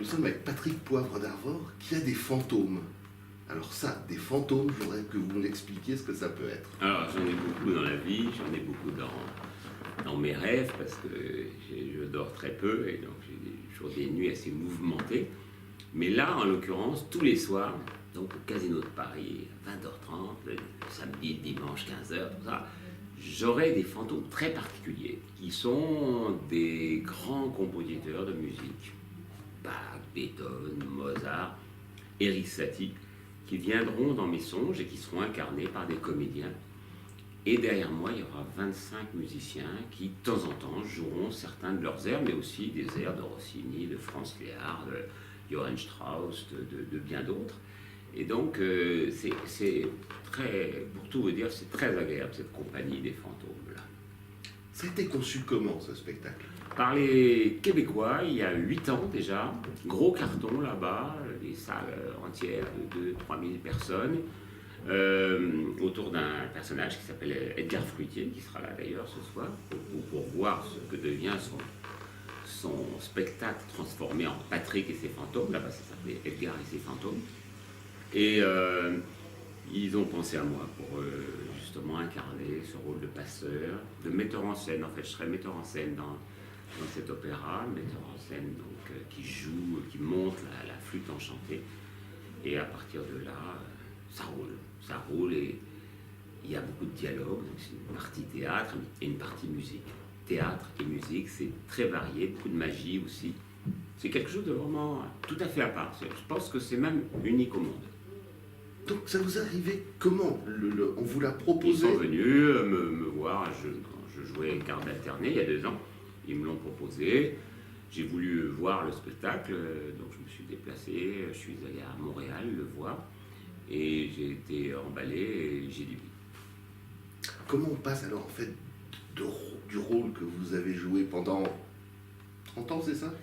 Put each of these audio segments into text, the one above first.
nous sommes avec Patrick Poivre d'Arvor qui a des fantômes. Alors ça, des fantômes, je voudrais que vous m'expliquiez ce que ça peut être. Alors j'en ai beaucoup dans la vie, j'en ai beaucoup dans mes rêves, parce que je dors très peu, et donc j'ai toujours des nuits assez mouvementées. Mais là, en l'occurrence, tous les soirs, donc au Casino de Paris, 20h30, le samedi, le dimanche, 15h, tout ça, j'aurai des fantômes très particuliers, qui sont des grands compositeurs de musique. Bach, Beethoven, Mozart, Erik Satie, qui viendront dans mes songes et qui seront incarnés par des comédiens. Et derrière moi, il y aura 25 musiciens qui, de temps en temps, joueront certains de leurs airs, mais aussi des airs de Rossini, de Franz Lehár, de Johann Strauss, de bien d'autres. Et donc, c'est très, pour tout vous dire, c'est très agréable, cette compagnie des fantômes-là. Ça a été conçu comment, ce spectacle? Par les Québécois, il y a 8 ans déjà, gros carton là-bas, des salles entières de 2-3 000 personnes, autour d'un personnage qui s'appelle Edgar Fruitier, qui sera là d'ailleurs ce soir, pour voir ce que devient son spectacle transformé en Patrick et ses fantômes. Là-bas, ça s'appelait Edgar et ses fantômes. Et ils ont pensé à moi pour justement incarner ce rôle de passeur, de metteur en scène. En fait, je serai metteur en scène dans cet opéra, metteur en scène donc, qui joue, qui monte la flûte enchantée. Et à partir de là, ça roule et il y a beaucoup de dialogue. C'est une partie théâtre et une partie musique. Théâtre et musique, c'est très varié, beaucoup de magie aussi. C'est quelque chose de vraiment tout à fait à part. Je pense que c'est même unique au monde. Donc ça vous est arrivé comment? On vous l'a Ils proposé? sont venus me voir quand je jouais Garde alternée il y a 2 ans. Ils me l'ont proposé. J'ai voulu voir le spectacle, donc je me suis déplacé. Je suis allé à Montréal le voir et j'ai été emballé et j'ai dit oui. Comment on passe alors en fait du rôle que vous avez joué pendant 30 ans, c'est ça?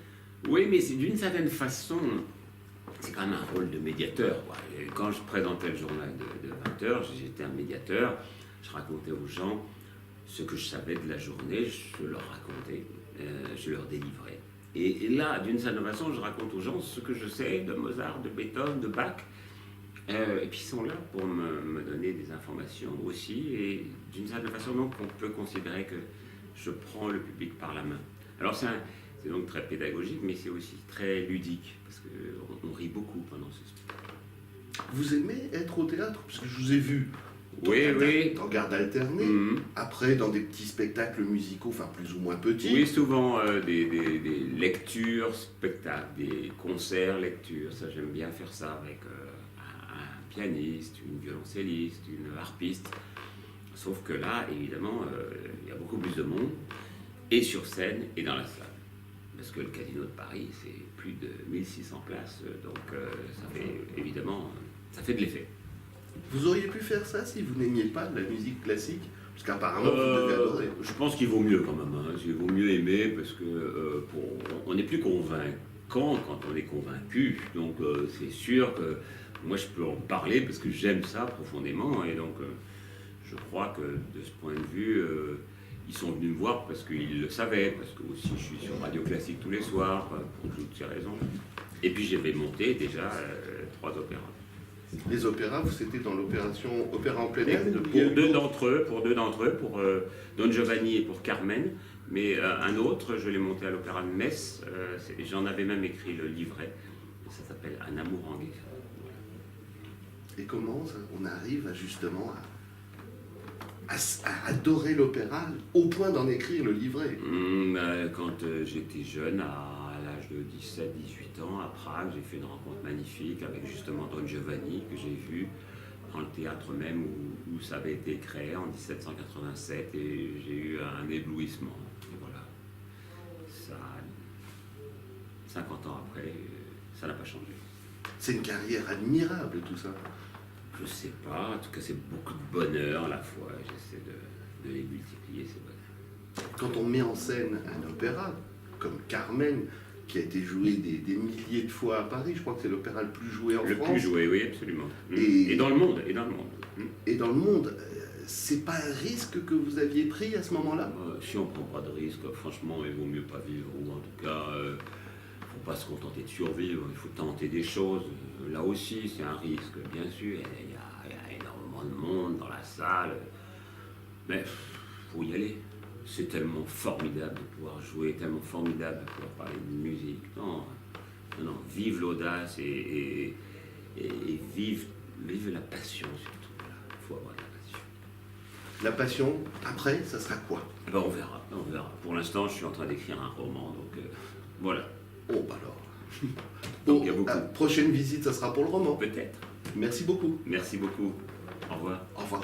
Oui, mais c'est d'une certaine façon, c'est quand même un rôle de médiateur, quoi. Et quand je présentais le journal de 20h, j'étais un médiateur, je racontais aux gens ce que je savais de la journée, je leur racontais, je leur délivrais. Et là, d'une certaine façon, je raconte aux gens ce que je sais de Mozart, de Beethoven, de Bach, et puis ils sont là pour me donner des informations aussi, et d'une certaine façon, donc, on peut considérer que je prends le public par la main. Alors c'est donc très pédagogique, mais c'est aussi très ludique, parce qu'on rit beaucoup pendant ce spectacle. Vous aimez être au théâtre? Parce que je vous ai vu dans Garde alternée, après dans des petits spectacles musicaux, enfin plus ou moins petits. Oui, souvent des lectures, spectacles, des concerts, lectures, ça j'aime bien faire ça avec un pianiste, une violoncelliste, une harpiste. Sauf que là, évidemment, il y a beaucoup plus de monde, et sur scène, et dans la salle. Parce que le Casino de Paris, c'est plus de 1600 places, donc ça fait évidemment, ça fait de l'effet. Vous auriez pu faire ça si vous n'aimiez pas la musique classique? Parce qu'apparemment, vous devez adorer. Je pense qu'il vaut mieux quand même, hein. Il vaut mieux aimer, parce que on n'est plus convaincant quand on est convaincu. Donc c'est sûr que moi je peux en parler parce que j'aime ça profondément, et donc je crois que de ce point de vue, ils sont venus me voir parce qu'ils le savaient, parce que aussi je suis sur Radio Classique tous les soirs, pour toutes ces raisons. Et puis j'avais monté déjà 3 opéras. Les opéras, c'était dans l'opération Opéra en plein air? Pour deux d'entre eux, pour Don Giovanni et pour Carmen, mais un autre, je l'ai monté à l'Opéra de Metz, j'en avais même écrit le livret, ça s'appelle Un amour en guerre. Et comment on arrive justement à adorer l'opéra au point d'en écrire le livret? Quand j'étais jeune, à l'âge de 17-18 ans, à Prague, j'ai fait une rencontre magnifique avec justement Don Giovanni, que j'ai vu dans le théâtre même où ça avait été créé en 1787, et j'ai eu un éblouissement. Et voilà, ça, 50 ans après, ça n'a pas changé. C'est une carrière admirable tout ça. Je sais pas, en tout cas c'est beaucoup de bonheur à la fois, j'essaie de les multiplier ces bonheurs. Quand on met en scène un opéra, comme Carmen, qui a été joué des milliers de fois à Paris, je crois que c'est l'opéra le plus joué en France. Le plus joué, oui, absolument. Et dans le monde, Et dans le monde, c'est pas un risque que vous aviez pris à ce moment-là? Si on prend pas de risque, franchement, il vaut mieux pas vivre, ou en tout cas, faut pas se contenter de survivre, il faut tenter des choses. Là aussi, c'est un risque, bien sûr. Il y a énormément de monde dans la salle. Mais il faut y aller. C'est tellement formidable de pouvoir jouer, tellement formidable de pouvoir parler de musique. Non, non, vive l'audace et vive la passion surtout. Il faut avoir de la passion. La passion, après, ça sera quoi? Ben, on verra. Pour l'instant, je suis en train d'écrire un roman, donc voilà. Oh, bah alors. Donc, il y a beaucoup. La prochaine visite, ça sera pour le roman. Peut-être. Merci beaucoup. Merci beaucoup. Au revoir. Au revoir.